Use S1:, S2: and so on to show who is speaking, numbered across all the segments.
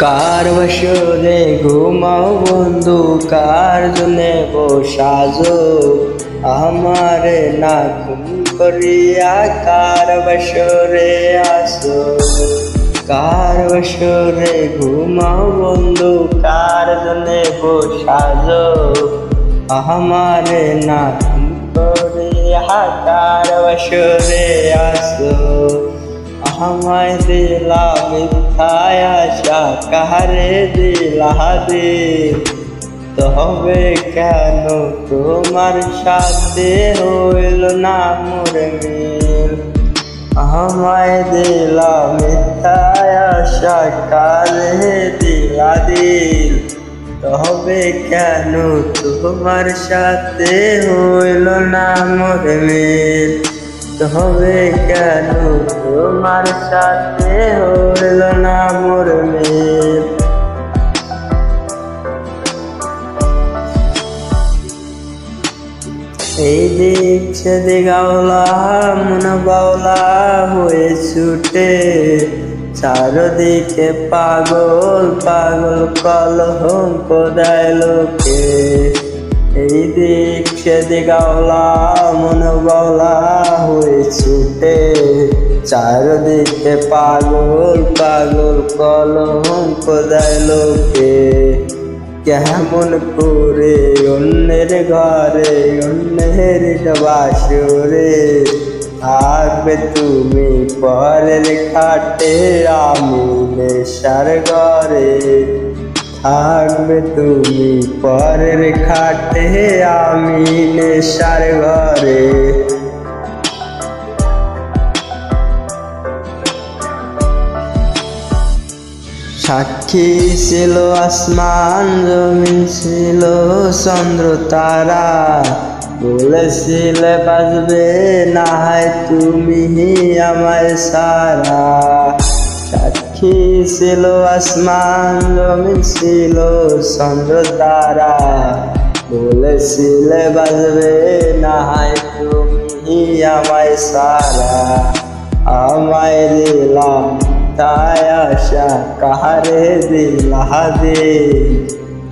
S1: কার বসরে ঘুমাও বন্ধু, কার জন্যে বসাজো আমারে না ঘুম করিয়া, কার বসরে আসো। কার বসরে ঘুমাও বন্ধু, কার জন্যে বসাজো আমারে না ঘুম করিয়া, কার বসরে আসো। আমায় দিলা মিথ্যায় আশা, কাহারে দিলা দিল, তবে কেন তোমার সাথে হইল না মোর মিল। আমায় দিলা মিথ্যায় আশা, কাহারে দিলা দিল, তবে কেন তোমার সাথে হইল না মোর মিল। তবে কেন তোমার সাথে হইল না মোর মিল। এই দিক সেদিক আওলা মন বাউলা হয়ে ছুটে, চারদিকে পাগল পাগল কলঙ্ক দেয় লোকে। এই দিক সেদিক আওলা মন বাউলা হয়ে ছুটে, চারদিকে পাগল পাগল কলঙ্ক দেয় লোকে। কেমন করে অন্যের ঘরে অন্যের বাসরে থাকবে তুমি পরের খাটে, আমি নেশার ঘরে থাকবে তুমি পরের খাটে, আমি নেশার ঘরে। সাক্ষী ছিল আসমান জমিন, ছিল চন্দ্র তারা, বলেছিলে বাজবে না হয় তুমি আমায় সারা। সাক্ষী ছিল আসমান জমিন, ছিল চন্দ্র তারা, বলেছিলে বাজবে না হয় তুমি আমায় সারা। আমায় দিলাম তাই আশা, কাহারে দিলা দিল,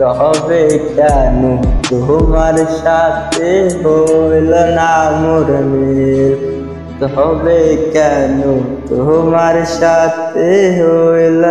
S1: তবে কেন তোমার সাথে হইল না মোর মিল। তবে কেন তোমার সাথে হইল